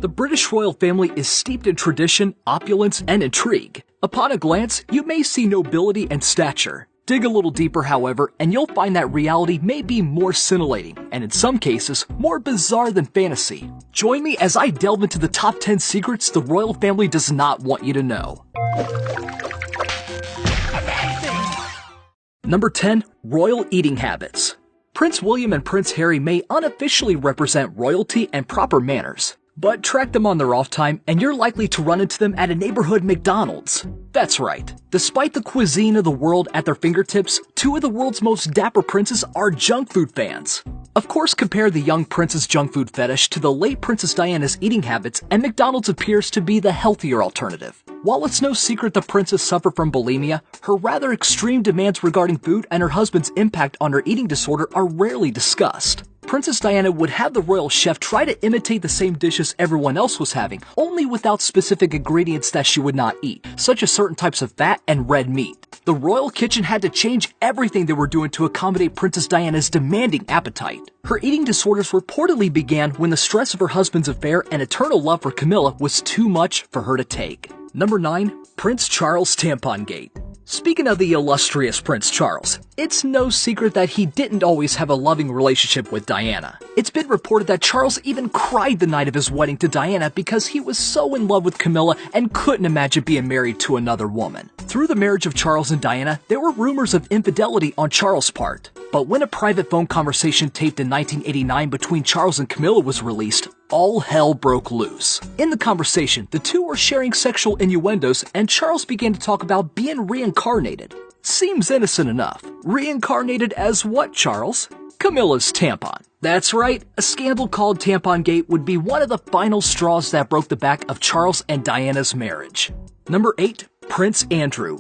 The British royal family is steeped in tradition, opulence, and intrigue. Upon a glance, you may see nobility and stature. Dig a little deeper, however, and you'll find that reality may be more scintillating, and in some cases, more bizarre than fantasy. Join me as I delve into the top 10 secrets the royal family does not want you to know. Number 10. Royal eating habits. Prince William and Prince Harry may unofficially represent royalty and proper manners, but track them on their off time and you're likely to run into them at a neighborhood McDonald's. That's right. Despite the cuisine of the world at their fingertips, two of the world's most dapper princes are junk food fans. Of course, compare the young prince's junk food fetish to the late Princess Diana's eating habits, and McDonald's appears to be the healthier alternative. While it's no secret the princess suffered from bulimia, her rather extreme demands regarding food and her husband's impact on her eating disorder are rarely discussed. Princess Diana would have the royal chef try to imitate the same dishes everyone else was having, only without specific ingredients that she would not eat, such as certain types of fat and red meat. The royal kitchen had to change everything they were doing to accommodate Princess Diana's demanding appetite. Her eating disorders reportedly began when the stress of her husband's affair and eternal love for Camilla was too much for her to take. Number 9. Prince Charles Tampon Gate. Speaking of the illustrious Prince Charles, it's no secret that he didn't always have a loving relationship with Diana. It's been reported that Charles even cried the night of his wedding to Diana because he was so in love with Camilla and couldn't imagine being married to another woman. Through the marriage of Charles and Diana, there were rumors of infidelity on Charles' part. But when a private phone conversation taped in 1989 between Charles and Camilla was released, all hell broke loose. In the conversation, the two were sharing sexual innuendos, and Charles began to talk about being reincarnated. Seems innocent enough. Reincarnated as what, Charles? Camilla's tampon. That's right, a scandal called Tampon Gate would be one of the final straws that broke the back of Charles and Diana's marriage. Number 8. Prince Andrew.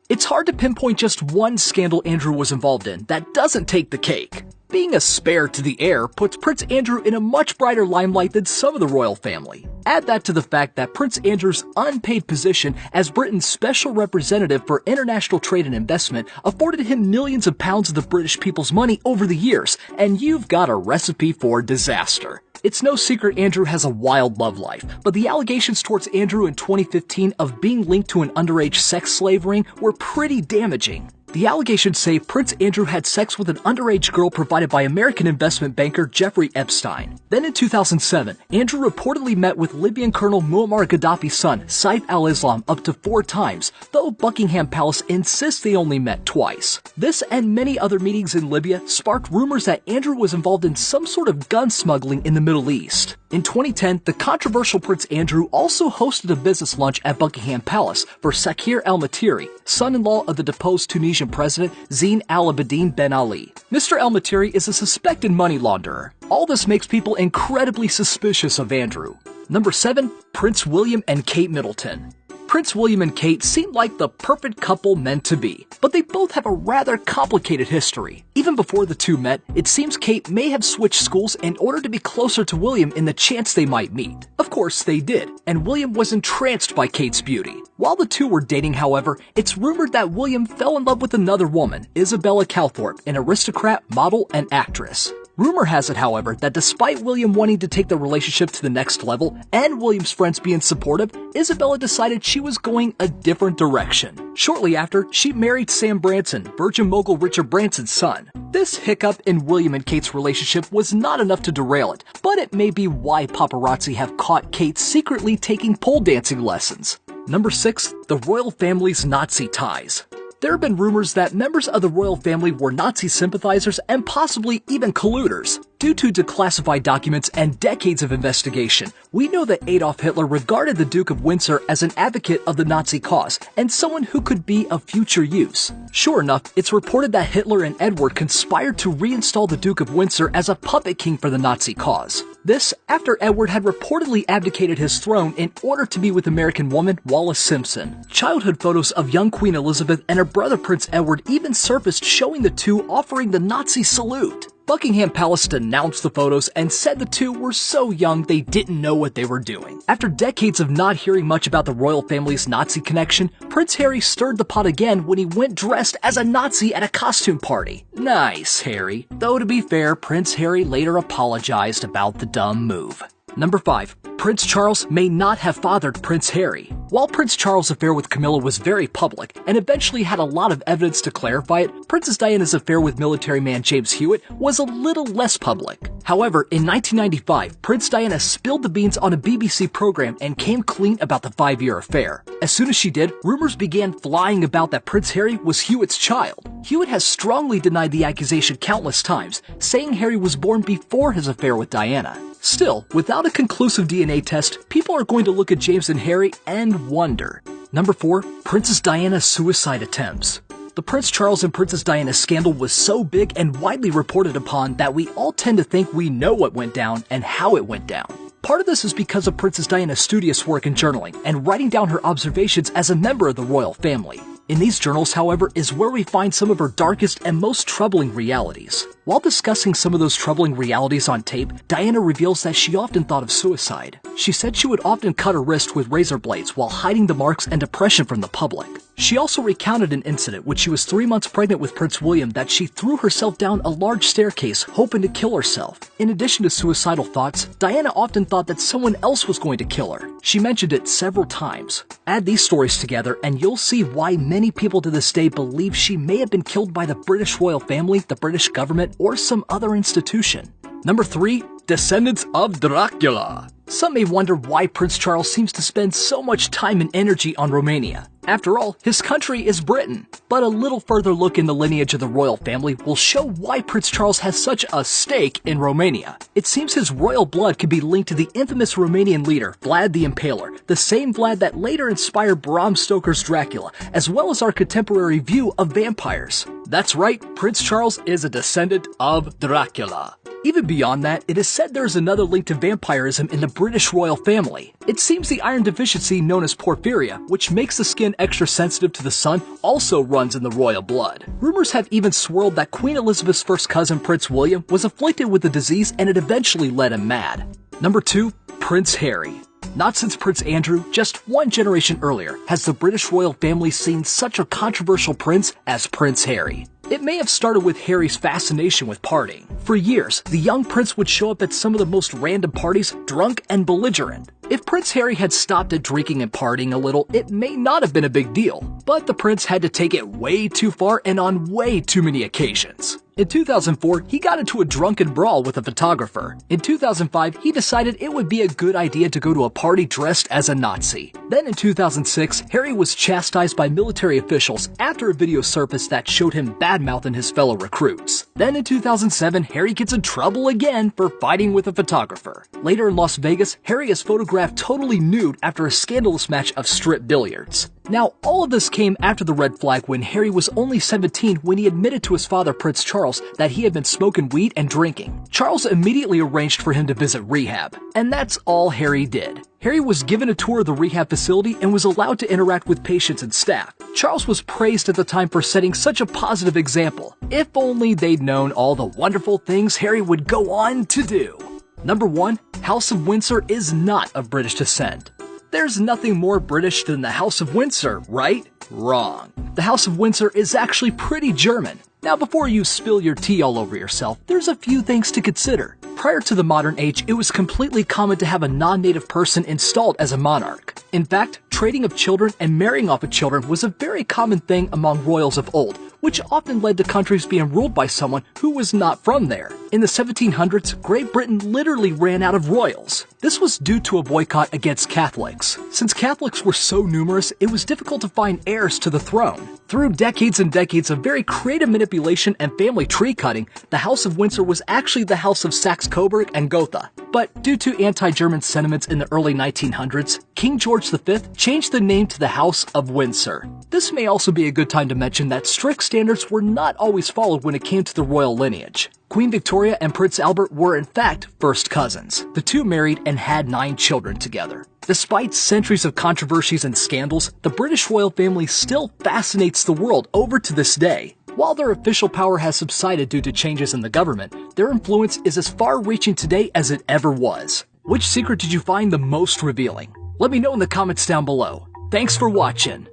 It's hard to pinpoint just one scandal Andrew was involved in that doesn't take the cake. Being a spare to the heir puts Prince Andrew in a much brighter limelight than some of the royal family. Add that to the fact that Prince Andrew's unpaid position as Britain's special representative for international trade and investment afforded him millions of pounds of the British people's money over the years, and you've got a recipe for disaster. It's no secret Andrew has a wild love life, but the allegations towards Andrew in 2015 of being linked to an underage sex slave ring were pretty damaging. The allegations say Prince Andrew had sex with an underage girl provided by American investment banker Jeffrey Epstein. Then in 2007, Andrew reportedly met with Libyan Colonel Muammar Gaddafi's son, Saif al-Islam, up to 4 times, though Buckingham Palace insists they only met twice. This and many other meetings in Libya sparked rumors that Andrew was involved in some sort of gun smuggling in the Middle East. In 2010, the controversial Prince Andrew also hosted a business lunch at Buckingham Palace for Sakir El-Matiri, son-in-law of the deposed Tunisian President Zine Al-Abidine Ben Ali. Mr. El-Matiri is a suspected money launderer. All this makes people incredibly suspicious of Andrew. Number 7. Prince William and Kate Middleton. Prince William and Kate seem like the perfect couple meant to be, but they both have a rather complicated history. Even before the two met, it seems Kate may have switched schools in order to be closer to William in the chance they might meet. Of course, they did, and William was entranced by Kate's beauty. While the two were dating, however, it's rumored that William fell in love with another woman, Isabella Calthorpe, an aristocrat, model, and actress. Rumor has it, however, that despite William wanting to take the relationship to the next level and William's friends being supportive, Isabella decided she was going a different direction. Shortly after, she married Sam Branson, Virgin mogul Richard Branson's son. This hiccup in William and Kate's relationship was not enough to derail it, but it may be why paparazzi have caught Kate secretly taking pole dancing lessons. Number 6. The royal family's Nazi ties. There have been rumors that members of the royal family were Nazi sympathizers and possibly even colluders. Due to declassified documents and decades of investigation, we know that Adolf Hitler regarded the Duke of Windsor as an advocate of the Nazi cause and someone who could be of future use. Sure enough, it's reported that Hitler and Edward conspired to reinstall the Duke of Windsor as a puppet king for the Nazi cause. This after Edward had reportedly abdicated his throne in order to be with American woman Wallis Simpson. Childhood photos of young Queen Elizabeth and her brother Prince Edward even surfaced showing the two offering the Nazi salute. Buckingham Palace denounced the photos and said the two were so young they didn't know what they were doing. After decades of not hearing much about the royal family's Nazi connection, Prince Harry stirred the pot again when he went dressed as a Nazi at a costume party. Nice, Harry. Though to be fair, Prince Harry later apologized about the dumb move. Number 5. Prince Charles may not have fathered Prince Harry. While Prince Charles' affair with Camilla was very public and eventually had a lot of evidence to clarify it, Princess Diana's affair with military man James Hewitt was a little less public. However, in 1995, Princess Diana spilled the beans on a BBC program and came clean about the 5-year affair. As soon as she did, rumors began flying about that Prince Harry was Hewitt's child. Hewitt has strongly denied the accusation countless times, saying Harry was born before his affair with Diana. Still, without a conclusive DNA test, people are going to look at James and Harry and wonder. Number 4. Princess Diana's suicide attempts. The Prince Charles and Princess Diana scandal was so big and widely reported upon that we all tend to think we know what went down and how it went down. Part of this is because of Princess Diana's studious work in journaling and writing down her observations as a member of the royal family. In these journals, however, is where we find some of her darkest and most troubling realities. While discussing some of those troubling realities on tape, Diana reveals that she often thought of suicide. She said she would often cut her wrist with razor blades while hiding the marks and depression from the public. She also recounted an incident when she was 3 months pregnant with Prince William that she threw herself down a large staircase hoping to kill herself. In addition to suicidal thoughts, Diana often thought that someone else was going to kill her. She mentioned it several times. Add these stories together and you'll see why many people to this day believe she may have been killed by the British royal family, the British government, or some other institution. Number 3. Descendants of Dracula. Some may wonder why Prince Charles seems to spend so much time and energy on Romania. After all, his country is Britain. But a little further look in the lineage of the royal family will show why Prince Charles has such a stake in Romania. It seems his royal blood could be linked to the infamous Romanian leader, Vlad the Impaler, the same Vlad that later inspired Bram Stoker's Dracula, as well as our contemporary view of vampires. That's right, Prince Charles is a descendant of Dracula. Even beyond that, it is said there is another link to vampirism in the British royal family. It seems the iron deficiency known as porphyria, which makes the skin extra sensitive to the sun, also runs in the royal blood. Rumors have even swirled that Queen Elizabeth's first cousin, Prince William, was afflicted with the disease and it eventually led him mad. Number 2. Prince Harry. Not since Prince Andrew, just one generation earlier, has the British royal family seen such a controversial prince as Prince Harry. It may have started with Harry's fascination with partying. For years, the young prince would show up at some of the most random parties, drunk and belligerent. If Prince Harry had stopped at drinking and partying a little, it may not have been a big deal. But the prince had to take it way too far and on way too many occasions. In 2004, he got into a drunken brawl with a photographer. In 2005, he decided it would be a good idea to go to a party dressed as a Nazi. Then in 2006, Harry was chastised by military officials after a video surfaced that showed him badmouthing his fellow recruits. Then in 2007, Harry gets in trouble again for fighting with a photographer. Later in Las Vegas, Harry is photographed totally nude after a scandalous match of strip billiards. Now, all of this came after the red flag when Harry was only 17 when he admitted to his father, Prince Charles, that he had been smoking weed and drinking. Charles immediately arranged for him to visit rehab, and that's all Harry did. Harry was given a tour of the rehab facility and was allowed to interact with patients and staff. Charles was praised at the time for setting such a positive example. If only they'd known all the wonderful things Harry would go on to do. Number 1. House of Windsor is not of British descent. There's nothing more British than the House of Windsor, right? Wrong. The House of Windsor is actually pretty German. Now, before you spill your tea all over yourself, there's a few things to consider. Prior to the modern age, it was completely common to have a non-native person installed as a monarch. In fact, trading of children and marrying off of children was a very common thing among royals of old, which often led to countries being ruled by someone who was not from there. In the 1700s, Great Britain literally ran out of royals. This was due to a boycott against Catholics. Since Catholics were so numerous, it was difficult to find heirs to the throne. Through decades and decades of very creative manipulation and family tree cutting, the House of Windsor was actually the House of Saxe-Coburg and Gotha. But due to anti-German sentiments in the early 1900s, King George V changed the name to the House of Windsor. This may also be a good time to mention that strict standards were not always followed when it came to the royal lineage. Queen Victoria and Prince Albert were in fact first cousins. The two married and had 9 children together. Despite centuries of controversies and scandals, the British royal family still fascinates the world over to this day. While their official power has subsided due to changes in the government, their influence is as far-reaching today as it ever was. Which secret did you find the most revealing? Let me know in the comments down below. Thanks for watching.